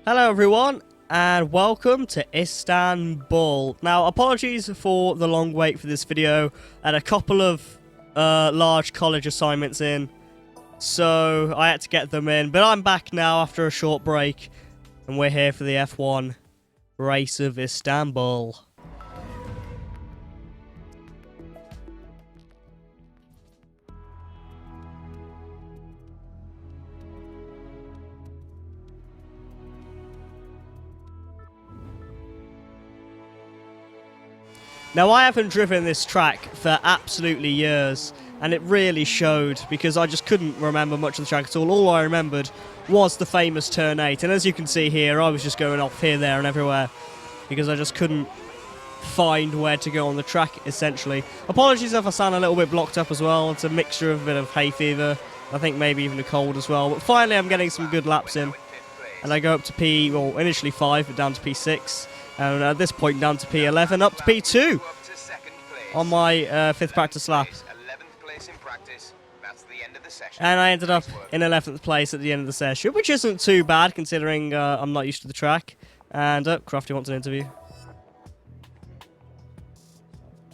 Hello everyone, and welcome to Istanbul. Now, apologies for the long wait for this video. I had a couple of large college assignments in, so I had to get them in. But I'm back now after a short break, and we're here for the F1 Race of Istanbul. Now, I haven't driven this track for absolutely years, and it really showed because I just couldn't remember much of the track at all. All I remembered was the famous Turn 8, and as you can see here, I was just going off here, there, and everywhere because I just couldn't find where to go on the track, essentially. Apologies if I sound a little bit blocked up as well. It's a mixture of a bit of hay fever, I think maybe even a cold as well. But finally, I'm getting some good laps in, and I go up to P, well, initially 5, but down to P6. And at this point down to P11, up to P2 on my fifth practice lap. And I ended up in 11th place at the end of the session, which isn't too bad considering I'm not used to the track. And Crafty wants an interview.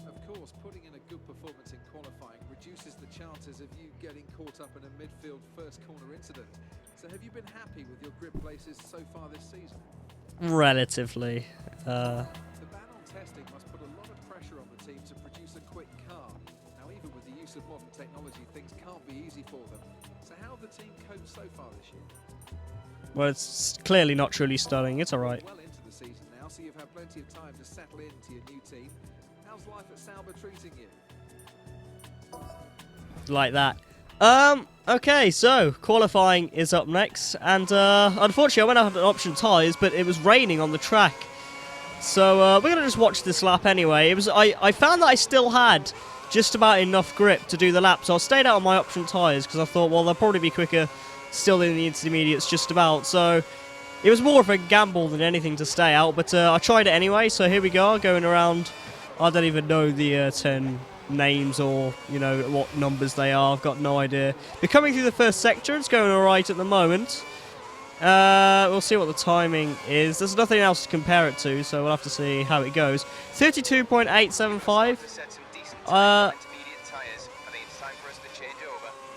Of course, putting in a good performance in qualifying reduces the chances of you getting caught up in a midfield first corner incident. So have you been happy with your grip places so far this season? Relatively. The ban on testing must put a lot of pressure on the team to produce a quick car. Now, even with the use of modern technology, things can't be easy for them. So how have the team coped so far this year? Well, it's clearly not truly stunning. It's alright. Well into the season now, so you've had plenty of time to settle into your new team. How's life at Sauber treating you? Like that. Okay, so qualifying is up next, and unfortunately I went out on option tyres, but it was raining on the track. So we're going to just watch this lap anyway. I found that I still had just about enough grip to do the lap, so I stayed out on my option tyres because I thought, well, they'll probably be quicker still in the intermediates just about. So it was more of a gamble than anything to stay out, but I tried it anyway, so here we go, going around. I don't even know the 10 names or, you know, what numbers they are. I've got no idea. We're coming through the first sector. It's going alright at the moment. We'll see what the timing is. There's nothing else to compare it to, so we'll have to see how it goes. 32.875.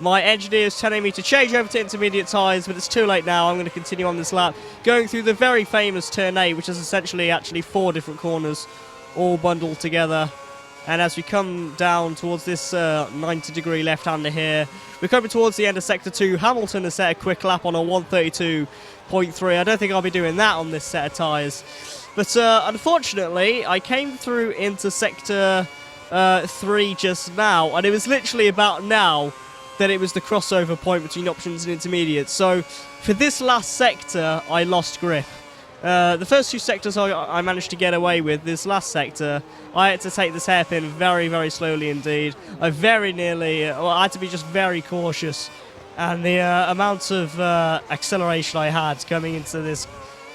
My engineer is telling me to change over to intermediate tyres, but it's too late now. I'm going to continue on this lap, going through the very famous Turn 8, which is essentially actually 4 different corners all bundled together. And as we come down towards this 90-degree left-hander here, we're coming towards the end of Sector 2. Hamilton has set a quick lap on a 132.3. I don't think I'll be doing that on this set of tyres. But unfortunately, I came through into Sector 3 just now, and it was literally about now that it was the crossover point between options and intermediates. So for this last sector, I lost grip. The first 2 sectors I managed to get away with. This last sector, I had to take this hairpin very, very slowly indeed. I very nearly, I had to be just very cautious. And the amount of acceleration I had coming into this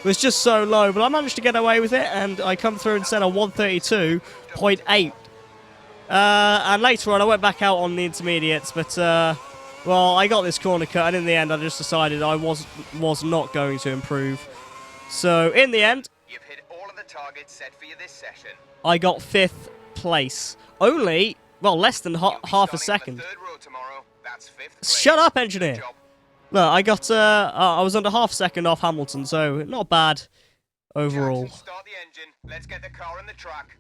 was just so low. But I managed to get away with it, and I come through instead of 132.8. And later on, I went back out on the intermediates, but, well, I got this corner cut, and in the end, I just decided I was not going to improve. So, in the end, you've hit all of the targets set for you this session. I got 5th place. Only, well, less than half a second. Shut up, engineer. Look, I got, I was under half a second off Hamilton, so not bad overall. Jackson, start the engine. Let's get the car on the track.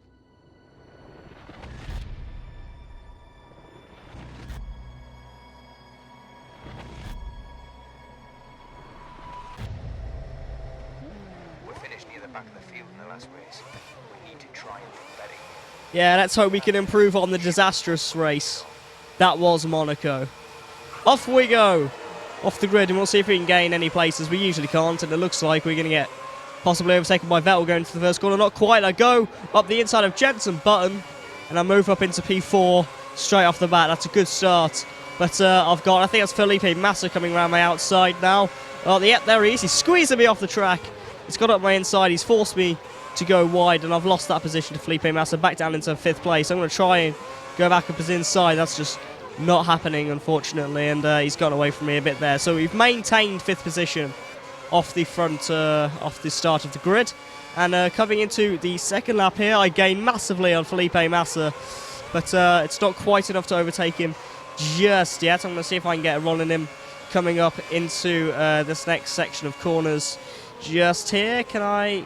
Back of the field in the last race. We need to try and be better. Yeah, let's hope we can improve on the disastrous race that was Monaco. Off we go, off the grid, and we'll see if we can gain any places. We usually can't, and it looks like we're going to get possibly overtaken by Vettel going to the first corner. Not quite. I go up the inside of Jenson Button, and I move up into P4 straight off the bat. That's a good start. But I've got, I think that's Felipe Massa coming around my outside now. Oh, yep, there he is. He's squeezing me off the track. It's got up my inside. He's forced me to go wide, and I've lost that position to Felipe Massa, back down into 5th place. I'm going to try and go back up his inside. That's just not happening, unfortunately, and he's gone away from me a bit there. So we've maintained 5th position off the front, off the start of the grid. And coming into the second lap here, I gain massively on Felipe Massa, but it's not quite enough to overtake him just yet. I'm going to see if I can get a run in him coming up into this next section of corners just here. Can I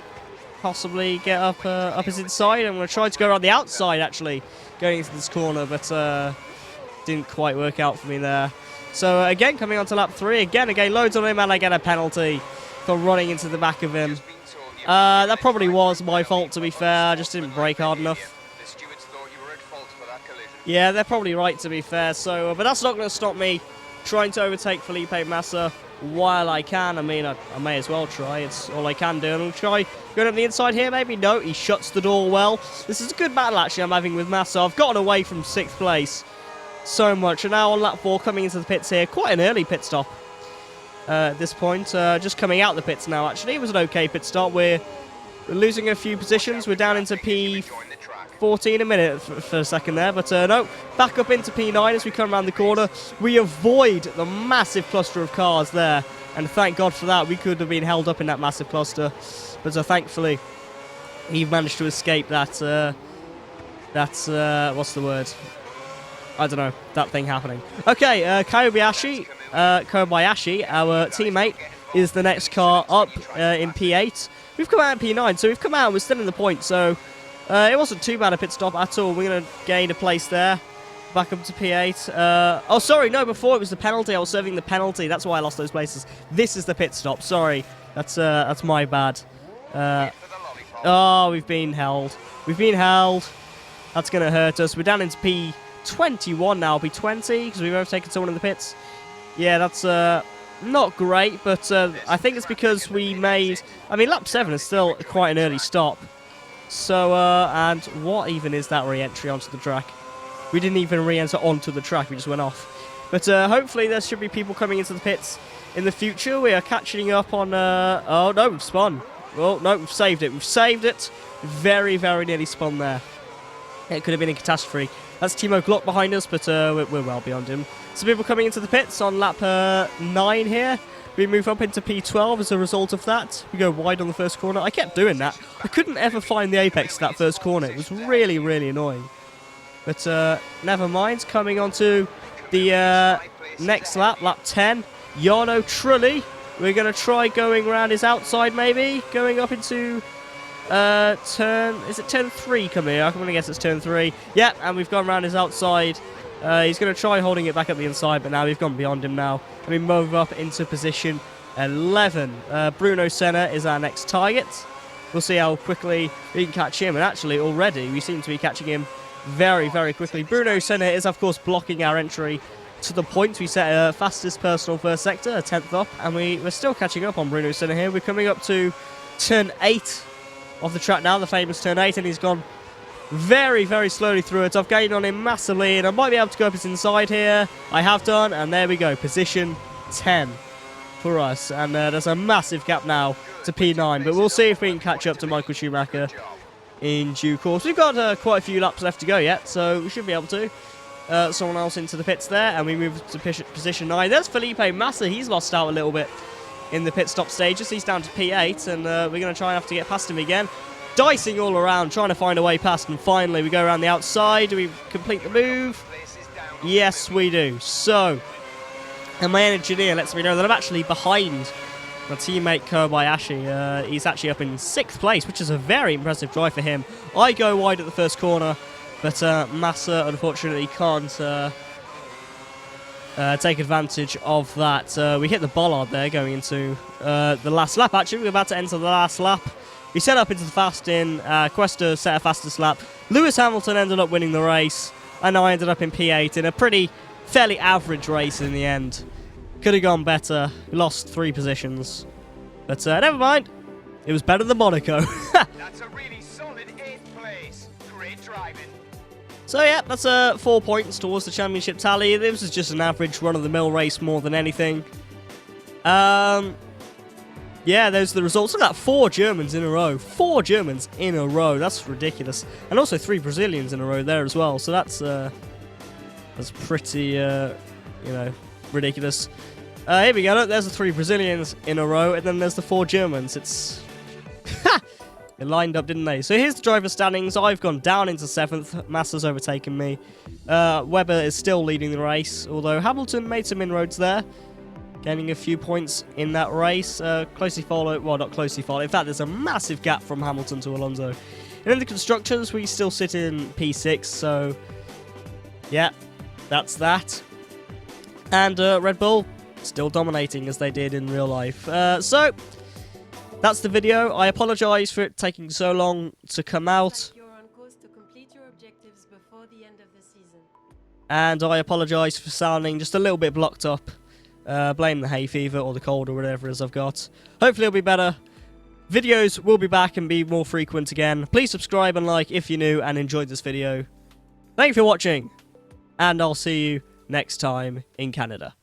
possibly get up his inside? I'm going to try to go around the outside, actually, going into this corner, but didn't quite work out for me there. So again, coming on to lap 3, again loads on him, and I get a penalty for running into the back of him. That probably was my fault, to be fair. I just didn't brake hard enough. The stewards thought you were at fault for that collision. Yeah, they're probably right, to be fair. So, but that's not going to stop me trying to overtake Felipe Massa while I can. I mean, I may as well try. It's all I can do. And I'll try going up the inside here, maybe. No, he shuts the door well. This is a good battle, actually, I'm having with Massa. I've gotten away from 6th place so much. And now on lap 4, coming into the pits here. Quite an early pit stop at this point. Just coming out the pits now, actually. It was an okay pit stop. We're losing a few positions. We're down into P14 a minute for a second there. But no, back up into P9 as we come around the corner. We avoid the massive cluster of cars there. And thank God for that. We could have been held up in that massive cluster. But thankfully, he managed to escape that. What's the word? I don't know, that thing happening. Okay, Kobayashi, our teammate, is the next car up in P8. We've come out in P9, so we've come out and we're still in the point, so it wasn't too bad a pit stop at all. We're going to gain a place there, back up to P8. Oh, sorry, no, before it was the penalty. I was serving the penalty. That's why I lost those places. This is the pit stop. Sorry, that's my bad. Oh, we've been held. We've been held. That's going to hurt us. We're down into P21 now, P20, because we've overtaken someone in the pits. Yeah, that's not great, but I think it's because we made... I mean, lap 7 is still quite an early stop. So, and what even is that re-entry onto the track? We didn't even re-enter onto the track, we just went off. But hopefully there should be people coming into the pits in the future. We are catching up on... oh, no, we've spun. Well, no, we've saved it. We've saved it. Very, very nearly spun there. It could have been a catastrophe. That's Timo Glock behind us, but we're well beyond him. So people coming into the pits on lap 9 here. We move up into P12 as a result of that. We go wide on the first corner. I kept doing that. I couldn't ever find the apex of that first corner. It was really, really annoying. But never mind. Coming on to the next lap, lap 10. Jarno Trulli. We're going to try going around his outside, maybe. Going up into... is it turn 3 coming here? I'm going to guess it's turn 3. Yep, and we've gone around his outside. He's going to try holding it back up the inside, but now we've gone beyond him now. And we move up into position 11. Bruno Senna is our next target. We'll see how quickly we can catch him. And actually, already, we seem to be catching him very, very quickly. Bruno Senna is, of course, blocking our entry to the point. We set a fastest personal first sector, a 10th up, and we're still catching up on Bruno Senna here. We're coming up to turn 8 of the track now, the famous turn 8, and he's gone very, very slowly through it. I've gained on him massively, and I might be able to go up his inside here. I have done, and there we go. Position 10 for us. And there's a massive gap now to P9, but we'll see if we can catch up to Michael Schumacher in due course. We've got quite a few laps left to go yet, so we should be able to. Someone else into the pits there, and we move to position 9. There's Felipe Massa. He's lost out a little bit in the pit stop stages. He's down to P8, and we're going to try and have to get past him again. Dicing all around, trying to find a way past, and finally we go around the outside. Do we complete the move? Yes, we do. So, and my engineer lets me know that I'm actually behind my teammate Kobayashi. He's actually up in 6th place, which is a very impressive drive for him. I go wide at the first corner, but Massa unfortunately can't take advantage of that. We hit the bollard there going into the last lap. Actually, we're about to enter the last lap. We set up into the fast in. Cuesta set a fastest lap. Lewis Hamilton ended up winning the race, and I ended up in P8 in a fairly average race in the end. Could have gone better. We lost 3 positions, but never mind. It was better than Monaco. That's a really solid 8th place. Great driving. So yeah, that's 4 points towards the championship tally. This was just an average run-of-the-mill race more than anything. Yeah, those are the results. Look at that, 4 Germans in a row. 4 Germans in a row. That's ridiculous. And also 3 Brazilians in a row there as well. So that's pretty, ridiculous. Here we go. There's the 3 Brazilians in a row, and then there's the 4 Germans. It's... They lined up, didn't they? So here's the driver standings. I've gone down into 7th. Massa's overtaken me. Webber is still leading the race, although Hamilton made some inroads there, gaining a few points in that race. Closely followed, well, not closely followed. In fact, there's a massive gap from Hamilton to Alonso. And in the constructors, we still sit in P6, so yeah, that's that. And Red Bull still dominating as they did in real life. So that's the video. I apologise for it taking so long to come out. You're on course to complete your objectives before the end of the season. And I apologise for sounding just a little bit blocked up. Blame the hay fever or the cold or whatever it is I've got. Hopefully it'll be better. Videos will be back and be more frequent again. Please subscribe and like if you're new and enjoyed this video. Thank you for watching. And I'll see you next time in Canada.